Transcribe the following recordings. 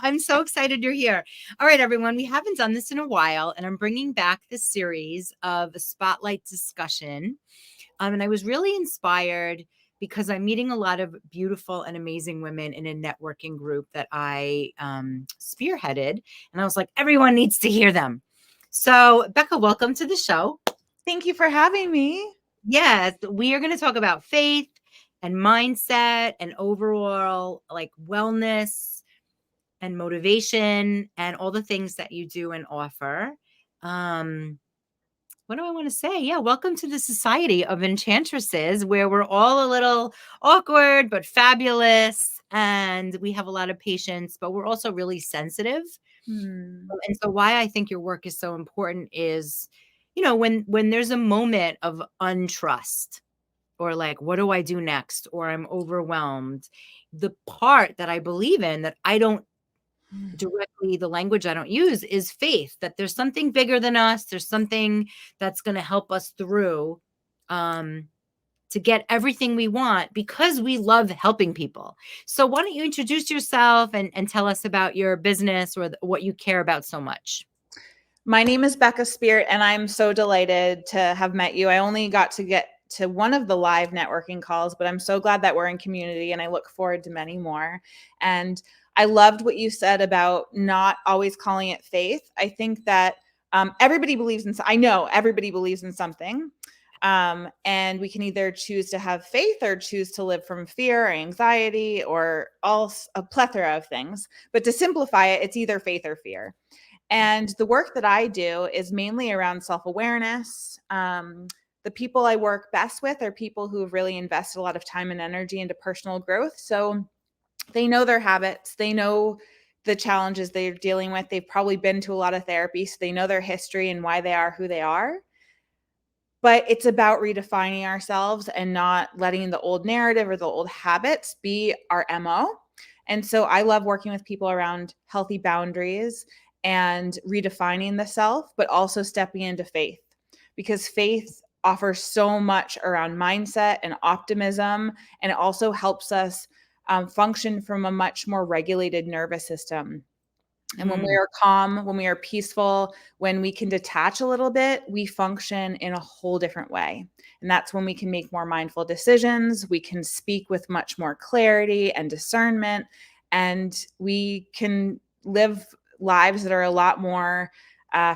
I'm so excited you're here. All right, everyone, we haven't done this in a while, and I'm bringing back this series of a spotlight discussion. And I was really inspired because I'm meeting a lot of beautiful and amazing women in a networking group that I spearheaded. And I was like, everyone needs to hear them. So, Becca, welcome to the show. Thank you for having me. Yes, we are going to talk about faith and mindset and overall like wellness and motivation and all the things that you do and offer. What do I want to say? Yeah, welcome to the Society of Enchantresses, where we're all a little awkward but fabulous, and we have a lot of patience, but we're also really sensitive. And so, why I think your work is so important is, when there's a moment of untrust, or like, what do I do next? Or I'm overwhelmed. The part that I believe in that I don't directly, the language I don't use is faith, that there's something bigger than us. There's something that's going to help us through to get everything we want because we love helping people. So why don't you introduce yourself and tell us about your business or what you care about so much? My name is Becca Spirit, and I'm so delighted to have met you. I only got to get to one of the live networking calls, but I'm so glad that we're in community, and I look forward to many more. And I loved what you said about not always calling it faith. I think that everybody believes in, I know everybody believes in something. And we can either choose to have faith or choose to live from fear or anxiety or a plethora of things. But to simplify it, it's either faith or fear. And the work that I do is mainly around self-awareness. The people I work best with are people who have really invested a lot of time and energy into personal growth. So they know their habits, they know the challenges they're dealing with. They've probably been to a lot of therapy, so they know their history and why they are who they are. But it's about redefining ourselves and not letting the old narrative or the old habits be our MO. And so I love working with people around healthy boundaries and redefining the self, but also stepping into faith, because faith offers so much around mindset and optimism. And it also helps us function from a much more regulated nervous system. And when we are calm, when we are peaceful, when we can detach a little bit, we function in a whole different way. And that's when we can make more mindful decisions. We can speak with much more clarity and discernment, and we can live lives that are a lot more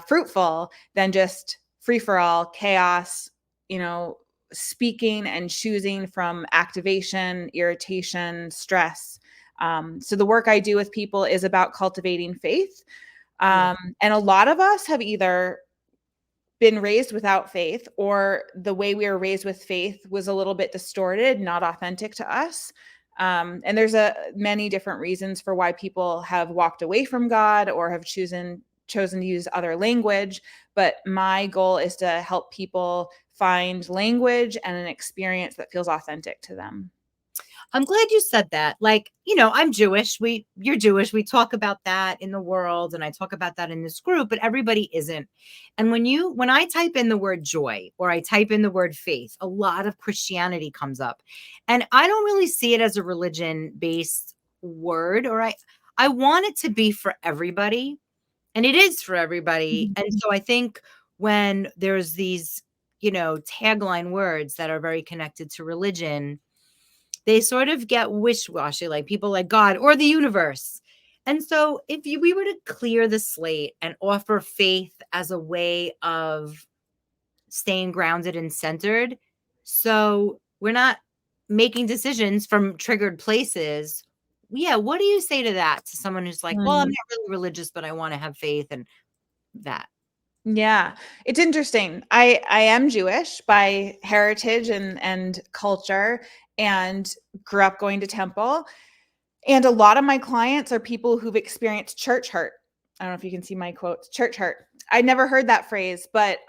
fruitful than just free for all, chaos, speaking and choosing from activation, irritation, stress. So the work I do with people is about cultivating faith. And a lot of us have either been raised without faith, or the way we were raised with faith was a little bit distorted, not authentic to us. And there's many different reasons for why people have walked away from God or have chosen to use other language. But my goal is to help people find language and an experience that feels authentic to them. I'm glad you said that. Like, I'm Jewish. You're Jewish. We talk about that in the world, and I talk about that in this group, but everybody isn't. And when I type in the word joy or I type in the word faith, a lot of Christianity comes up. And I don't really see it as a religion-based word, or I want it to be for everybody. And it is for everybody. And so I think when there's these, tagline words that are very connected to religion, they sort of get wish-washy, like people like God or the universe. And so if we were to clear the slate and offer faith as a way of staying grounded and centered, so we're not making decisions from triggered places. Yeah, what do you say to that, to someone who's like, well, I'm not really religious, but I want to have faith and that? Yeah, it's interesting. I am Jewish by heritage and culture, and grew up going to temple. And a lot of my clients are people who've experienced church hurt. I don't know if you can see my quotes, church hurt. I never heard that phrase, but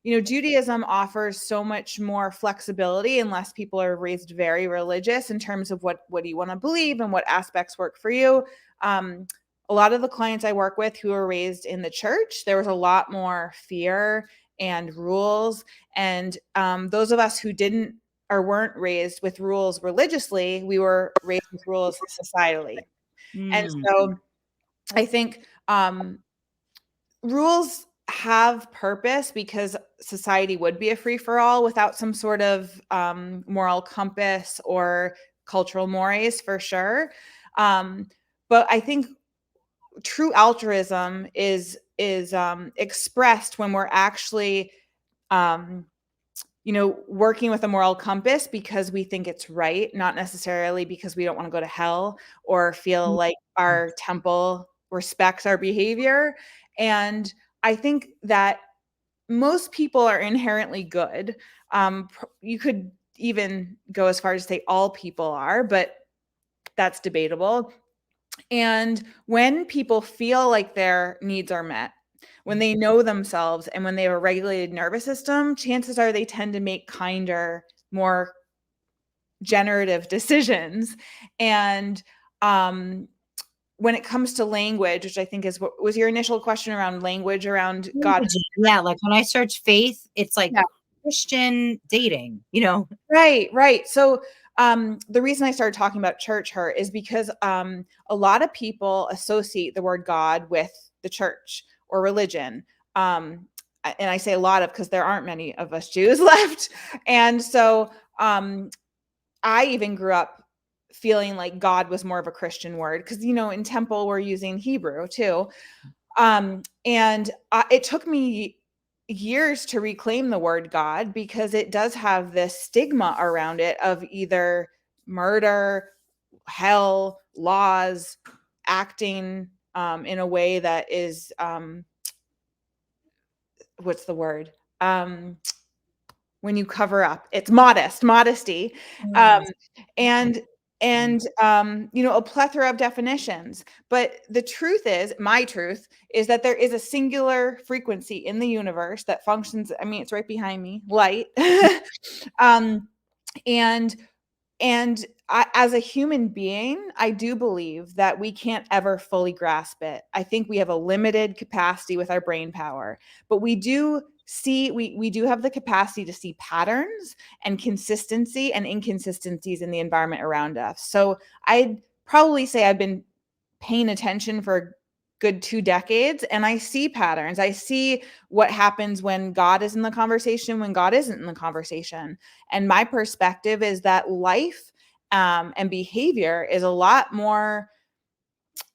Judaism offers so much more flexibility unless people are raised very religious in terms of what do you want to believe and what aspects work for you. A lot of the clients I work with who were raised in the church, there was a lot more fear and rules. And those of us who didn't or weren't raised with rules religiously, we were raised with rules societally. And so I think rules have purpose because society would be a free for all without some sort of moral compass or cultural mores, for sure. Um, but I think true altruism is expressed when we're actually um, working with a moral compass because we think it's right, not necessarily because we don't want to go to hell or feel like our temple respects our behavior. And I think that most people are inherently good. You could even go as far as to say all people are, but that's debatable. And when people feel like their needs are met, when they know themselves and when they have a regulated nervous system, chances are they tend to make kinder, more generative decisions. And when it comes to language, which I think is what was your initial question around language around God. Yeah, like when I search faith, it's like Yeah. Christian dating, you know? Right, right. So the reason I started talking about church hurt is because a lot of people associate the word God with the church or religion. And I say a lot of because there aren't many of us Jews left. And so I even grew up feeling like God was more of a Christian word because, in temple we're using Hebrew too. And it took me years to reclaim the word God because it does have this stigma around it of either murder, hell, laws, acting in a way that is what's the word? When you cover up, it's modesty. Um, and a plethora of definitions. But the truth is, my truth is that there is a singular frequency in the universe that functions. I mean, it's right behind me, light. um, and as a human being, I do believe that we can't ever fully grasp it. I think we have a limited capacity with our brain power, but we do have the capacity to see patterns and consistency and inconsistencies in the environment around us. So I'd probably say I've been paying attention for a good 2 decades, and I see patterns. I see what happens when God is in the conversation, when God isn't in the conversation. And my perspective is that life and behavior is a lot more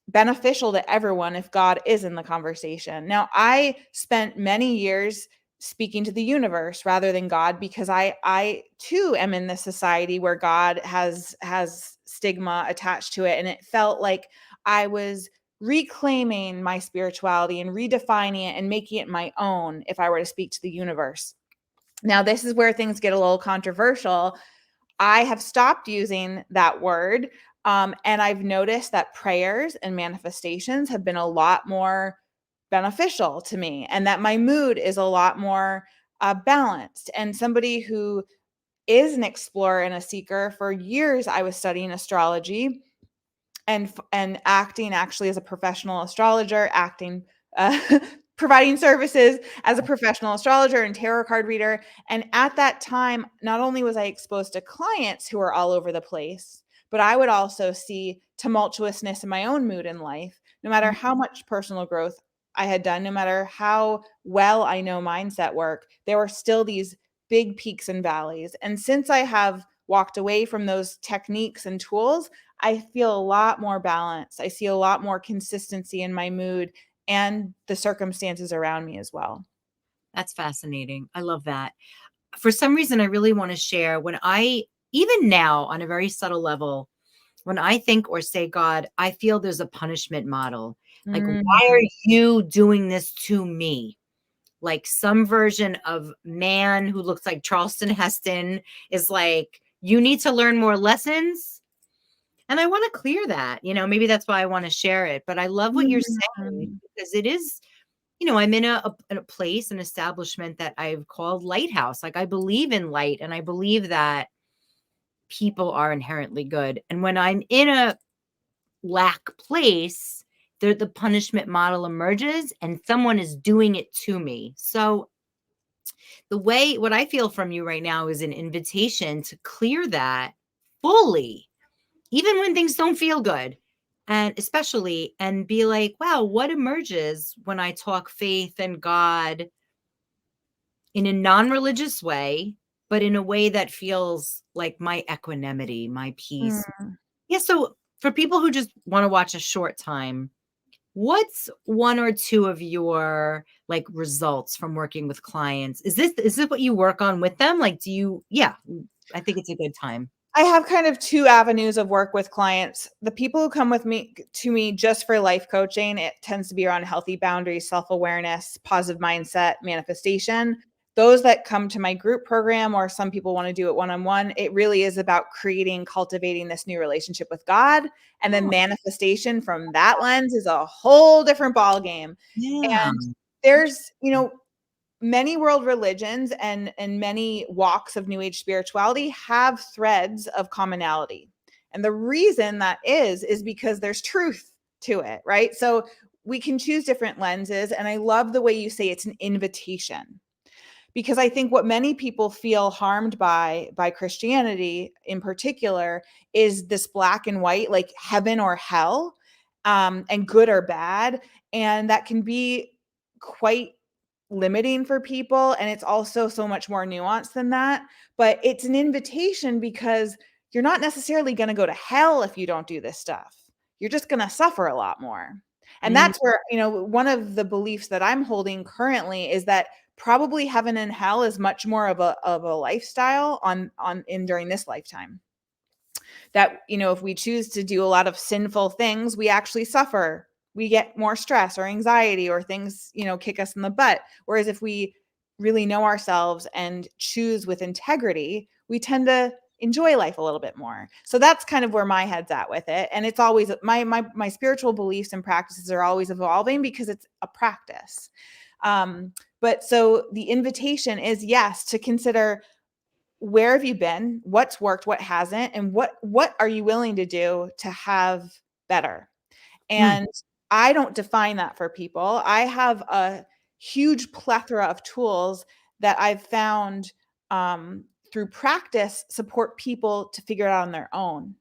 beneficial to everyone if God is in the conversation. Now, I spent many years speaking to the universe rather than God because I too am in this society where God has stigma attached to it, and it felt like I was reclaiming my spirituality and redefining it and making it my own if I were to speak to the universe. Now, this is where things get a little controversial. I have stopped using that word. And I've noticed that prayers and manifestations have been a lot more beneficial to me, and that my mood is a lot more balanced. And somebody who is an explorer and a seeker, for years I was studying astrology and acting actually as a professional astrologer, acting providing services as a professional astrologer and tarot card reader. And at that time, not only was I exposed to clients who were all over the place, but I would also see tumultuousness in my own mood in life. No matter how much personal growth I had done, no matter how well I know mindset work, there were still these big peaks and valleys. And since I have walked away from those techniques and tools, I feel a lot more balanced. I see a lot more consistency in my mood and the circumstances around me as well. That's fascinating. I love that. For some reason, I really want to share even now on a very subtle level, when I think or say God, I feel there's a punishment model. Like, why are Mm. you doing this to me? Like some version of man who looks like Charleston Heston is like, you need to learn more lessons. And I want to clear that, maybe that's why I want to share it. But I love what you're saying Mhm. because it is, I'm in a place, an establishment that I've called Lighthouse. Like I believe in light and I believe that people are inherently good. And when I'm in a lack place, the punishment model emerges and someone is doing it to me. So what I feel from you right now is an invitation to clear that fully, even when things don't feel good. and especially, and be like, wow, what emerges when I talk faith and God in a non-religious way, but in a way that feels like my equanimity, my peace. Mm. Yeah. So for people who just want to watch a short time, what's one or two of your like results from working with clients? Is this what you work on with them? Like, do you, yeah, I think it's a good time. I have kind of two avenues of work with clients. The people who come with me to me just for life coaching, it tends to be around healthy boundaries, self-awareness, positive mindset, manifestation. Those that come to my group program, or some people want to do it one-on-one, it really is about creating, cultivating this new relationship with God. And then Oh, manifestation from that lens is a whole different ball game. yeah. And there's, many world religions and many walks of new age spirituality have threads of commonality. And the reason that is because there's truth to it, right? So we can choose different lenses, and I love the way you say it's an invitation, because I think what many people feel harmed by Christianity in particular is this black and white, like heaven or hell, and good or bad, and that can be quite limiting for people, and it's also so much more nuanced than that. But it's an invitation because you're not necessarily going to go to hell if you don't do this stuff. You're just going to suffer a lot more. And Mm, that's where, one of the beliefs that I'm holding currently is that probably heaven and hell is much more of a lifestyle on in during this lifetime. That, if we choose to do a lot of sinful things, we actually suffer. We get more stress or anxiety, or things, kick us in the butt. Whereas if we really know ourselves and choose with integrity, we tend to enjoy life a little bit more. So that's kind of where my head's at with it. And it's always my spiritual beliefs and practices are always evolving because it's a practice. But so the invitation is, yes, to consider, where have you been, what's worked, what hasn't, and what are you willing to do to have better. mm, And I don't define that for people. I have a huge plethora of tools that I've found, through practice, support people to figure it out on their own.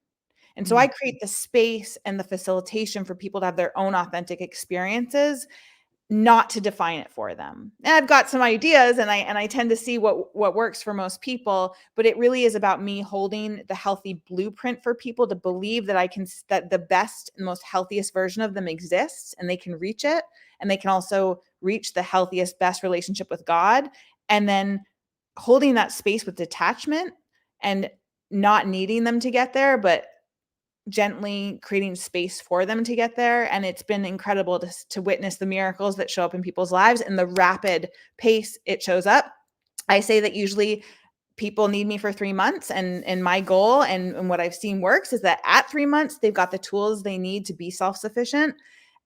And so I mm. create the space and the facilitation for people to have their own authentic experiences, not to define it for them. And I've got some ideas, and I tend to see what works for most people, but it really is about me holding the healthy blueprint for people to believe that the best and most healthiest version of them exists, and they can reach it, and they can also reach the healthiest, best relationship with God. And then holding that space with detachment, and not needing them to get there, but gently creating space for them to get there. And it's been incredible to witness the miracles that show up in people's lives and the rapid pace it shows up. I say that usually people need me for 3 months, and my goal, and what I've seen works, is that at 3 months they've got the tools they need to be self-sufficient.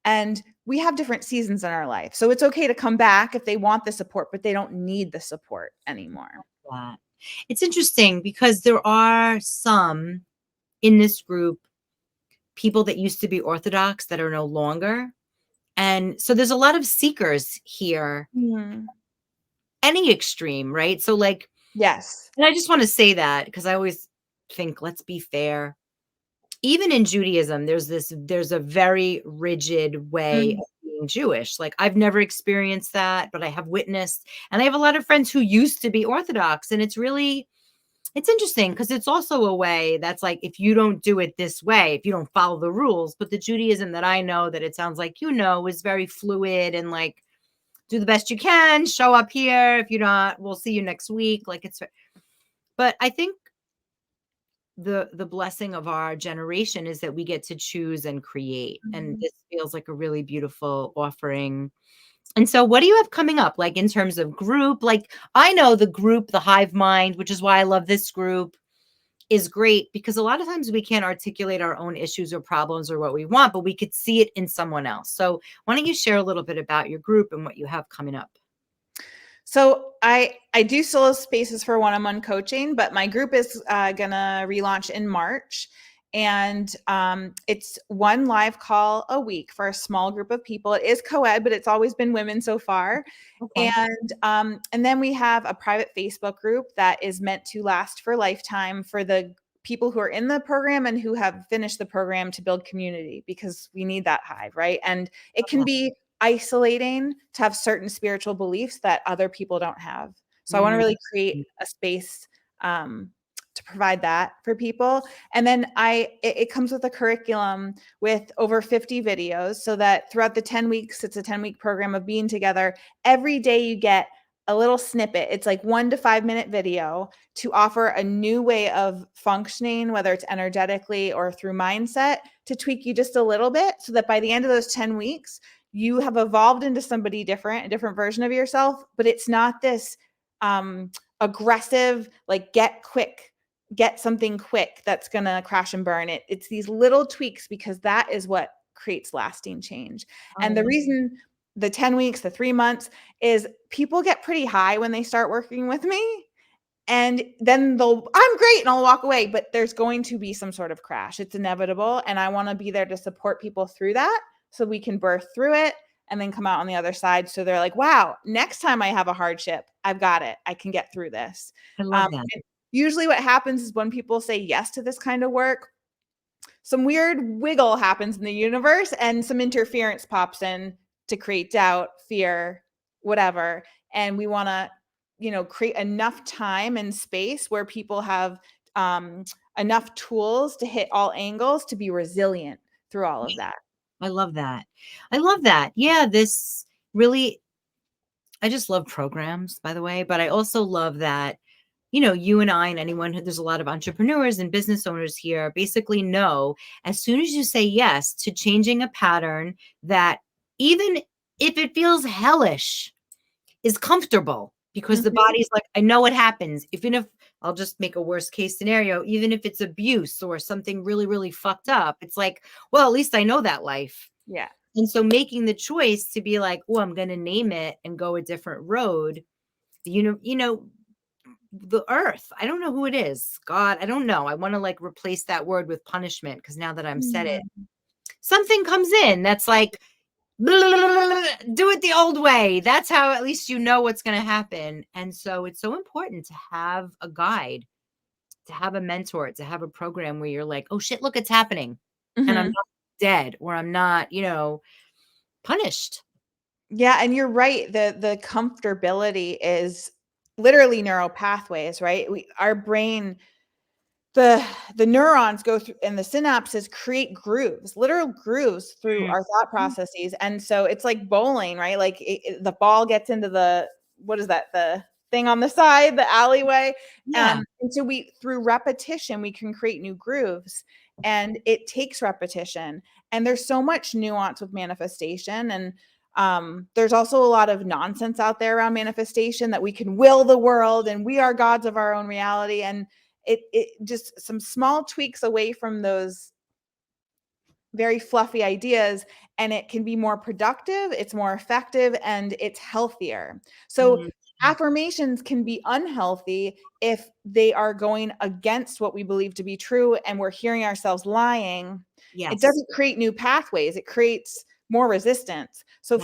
And we have different seasons in our life, so it's okay to come back if they want the support, but they don't need the support anymore. That. It's interesting because there are some in this group people that used to be Orthodox that are no longer. And so there's a lot of seekers here, Mhm. any extreme, right? So, like, Yes. and I just want to say that because I always think, let's be fair. Even in Judaism, there's a very rigid way Mm. of being Jewish. Like, I've never experienced that, but I have witnessed, and I have a lot of friends who used to be Orthodox. And it's interesting because it's also a way that's like, if you don't do it this way, if you don't follow the rules, but the Judaism that I know, that it sounds like, is very fluid and like, do the best you can, show up here. If you're not, we'll see you next week. Like, but I think the blessing of our generation is that we get to choose and create. And Mhm. this feels like a really beautiful offering. And so what do you have coming up, like in terms of group? Like, I know the group, the Hive Mind, which is why I love this group, is great because a lot of times we can't articulate our own issues or problems or what we want, but we could see it in someone else. So why don't you share a little bit about your group and what you have coming up? So I do solo spaces for one-on-one coaching, but my group is gonna relaunch in March, and it's one live call a week for a small group of people. It is co-ed, but it's always been women so far. Okay. And then we have a private Facebook group that is meant to last for lifetime for the people who are in the program and who have finished the program to build community, because we need that hive, right? And it can be isolating to have certain spiritual beliefs that other people don't have. So I want to really create a space to provide that for people. And then it comes with a curriculum with over 50 videos, so that throughout the 10 weeks, it's a 10-week program of being together. Every day you get a little snippet. It's like 1 to 5 minute video to offer a new way of functioning, whether it's energetically or through mindset, to tweak you just a little bit, so that by the end of those 10 weeks, you have evolved into somebody different, a different version of yourself. But it's not this aggressive, like get something quick that's going to crash and burn. It's these little tweaks, because that is what creates lasting change. And the reason the 10 weeks, the 3 months, is people get pretty high when they start working with me. And then I'm great, and I'll walk away, but there's going to be some sort of crash. It's inevitable. And I want to be there to support people through that, so we can birth through it and then come out on the other side. So they're like, wow, next time I have a hardship, I've got it. I can get through this. I love that. Usually what happens is when people say yes to this kind of work, some weird wiggle happens in the universe and some interference pops in to create doubt, fear, whatever. And we want to, create enough time and space where people have enough tools to hit all angles to be resilient through all of that. I love that. I love that. Yeah, this really, I just love programs, by the way, but I also love that, you and I and anyone who, there's a lot of entrepreneurs and business owners here, basically know, as soon as you say yes to changing a pattern that, even if it feels hellish, is comfortable, because the body's like, I know what happens. Even if, I'll just make a worst case scenario, even if it's abuse or something really, really fucked up, it's like, well, at least I know that life. Yeah. And so making the choice to be like, oh, I'm going to name it and go a different road, the earth, I don't know who it is. God, I don't know. I want to like replace that word with punishment, because now that I'm said it, something comes in that's like, do it the old way. That's how at least you know what's going to happen. And so it's so important to have a guide, to have a mentor, to have a program where you're like, oh shit, look, it's happening. And I'm not dead, or I'm not, punished. Yeah. And you're right. The comfortability is literally neural pathways, right? Our brain, the neurons go through, and the synapses create grooves, literal grooves through our thought processes. And so it's like bowling, right? Like the ball gets into what is that? The thing on the side, the alleyway. Yeah. And so through repetition, we can create new grooves, and it takes repetition. And there's so much nuance with manifestation. And there's also a lot of nonsense out there around manifestation, that we can will the world and we are gods of our own reality. And it just some small tweaks away from those very fluffy ideas, and it can be more productive, it's more effective, and it's healthier. So affirmations can be unhealthy if they are going against what we believe to be true, and we're hearing ourselves lying. Yes. It doesn't create new pathways, it creates more resistance. So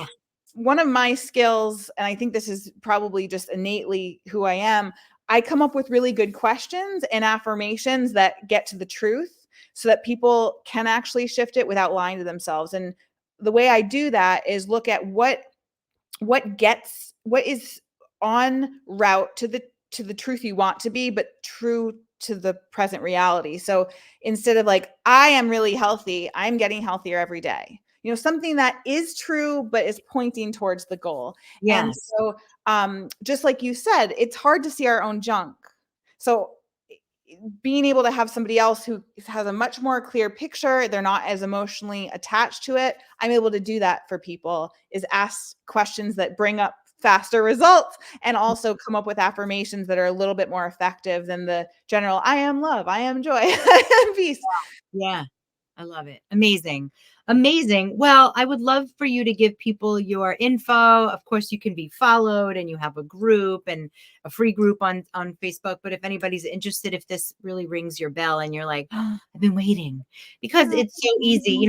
one of my skills, and I think this is probably just innately who I am, I come up with really good questions and affirmations that get to the truth, so that people can actually shift it without lying to themselves. And the way I do that is look at what is on route to the truth you want to be, but true to the present reality. So instead of like, I am really healthy, I'm getting healthier every day. Something that is true, but is pointing towards the goal. Yes. And so just like you said, it's hard to see our own junk. So being able to have somebody else who has a much more clear picture, they're not as emotionally attached to it. I'm able to do that for people, is ask questions that bring up faster results, and also come up with affirmations that are a little bit more effective than the general, I am love, I am joy, I am peace. Yeah. I love it. Amazing. Amazing. Well, I would love for you to give people your info. Of course, you can be followed, and you have a group, and a free group on Facebook. But if anybody's interested, if this really rings your bell and you're like, oh, I've been waiting, because it's so easy,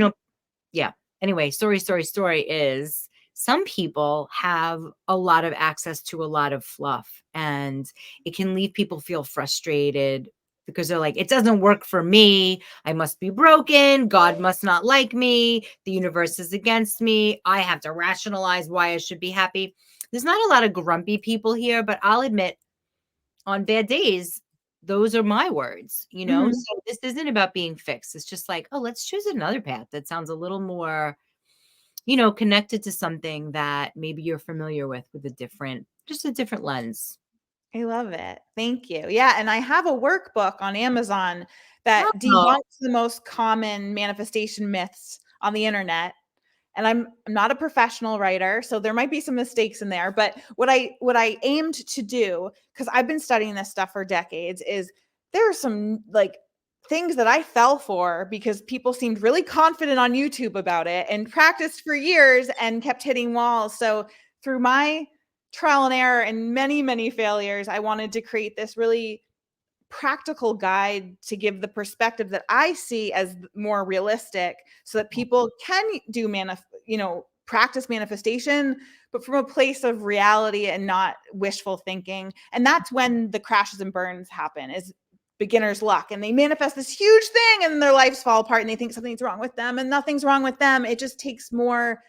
yeah. Anyway, story is, some people have a lot of access to a lot of fluff, and it can leave people feel frustrated because they're like, it doesn't work for me. I must be broken. God must not like me. The universe is against me. I have to rationalize why I should be happy. There's not a lot of grumpy people here, but I'll admit on bad days, those are my words, you know? Mhm. So this isn't about being fixed. It's just like, oh, let's choose another path that sounds a little more, connected to something that maybe you're familiar with just a different lens. I love it. Thank you. Yeah, and I have a workbook on Amazon that Oh, debunks the most common manifestation myths on the internet. And I'm not a professional writer, so there might be some mistakes in there, but what I aimed to do, cuz I've been studying this stuff for decades, is there are some like things that I fell for because people seemed really confident on YouTube about it and practiced for years and kept hitting walls. So through my trial and error and many, many failures, I wanted to create this really practical guide to give the perspective that I see as more realistic so that people can do practice manifestation, but from a place of reality and not wishful thinking. And that's when the crashes and burns happen, is beginner's luck, and they manifest this huge thing and their lives fall apart and they think something's wrong with them, and nothing's wrong with them. It just takes more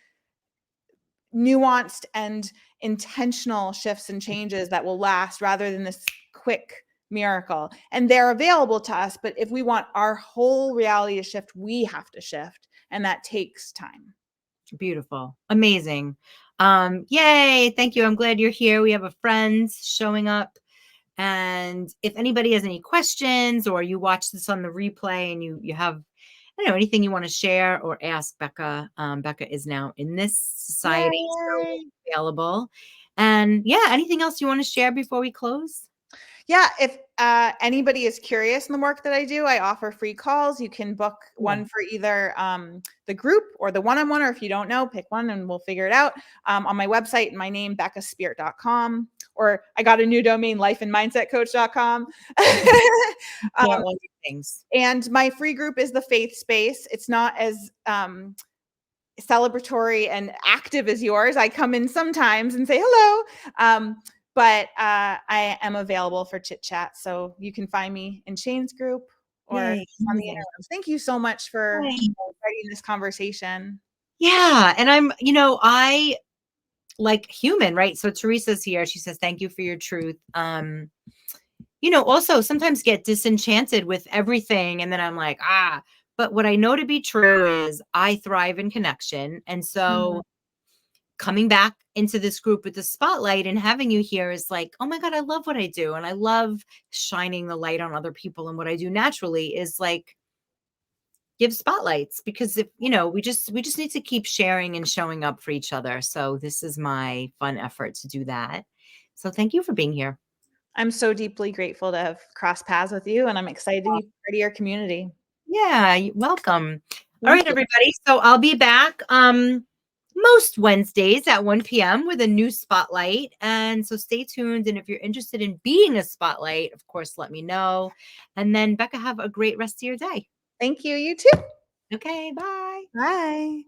nuanced and intentional shifts and changes that will last rather than this quick miracle. And they're available to us, but if we want our whole reality to shift, we have to shift, and that takes time. beautiful. Amazing. Yay. Thank you. I'm glad you're here. We have a friend showing up. And if anybody has any questions or you watch this on the replay and you have, I don't know, anything you want to share or ask Becca, Becca is now in this society, so Yay. available. And yeah, anything else you want to share before we close? Yeah, if anybody is curious in the work that I do, I offer free calls. You can book Cool. one for either the group or the one-on-one, or if you don't know, pick one and we'll figure it out. On my website, my name, beccaspirit.com, or I got a new domain, lifeandmindsetcoach.com. Can't um, wait things. and my free group is the Faith Space. It's not as celebratory and active as yours. I come in sometimes and say hello. But I am available for chit chat. So you can find me in Shane's group or Yay. on the Amazing. internet. Thank you so much for Yay. starting this conversation. Yeah. And I like human, right? So Teresa's here. She says, thank you for your truth. Also sometimes get disenchanted with everything. And then I'm like, but what I know to be true is I thrive in connection. And Mhm. so coming back into this group with the spotlight and having you here is like, oh my God, I love what I do. And I love shining the light on other people. And what I do naturally is like give spotlights because if, we just need to keep sharing and showing up for each other. So this is my fun effort to do that. So thank you for being here. I'm so deeply grateful to have crossed paths with you, and I'm excited to be part of your community. Yeah, welcome. All Thank right, you. everybody. So I'll be back most Wednesdays at 1 p.m. with a new spotlight. And so stay tuned. And if you're interested in being a spotlight, of course, let me know. And then Becca, have a great rest of your day. Thank you. You too. Okay, bye. Bye.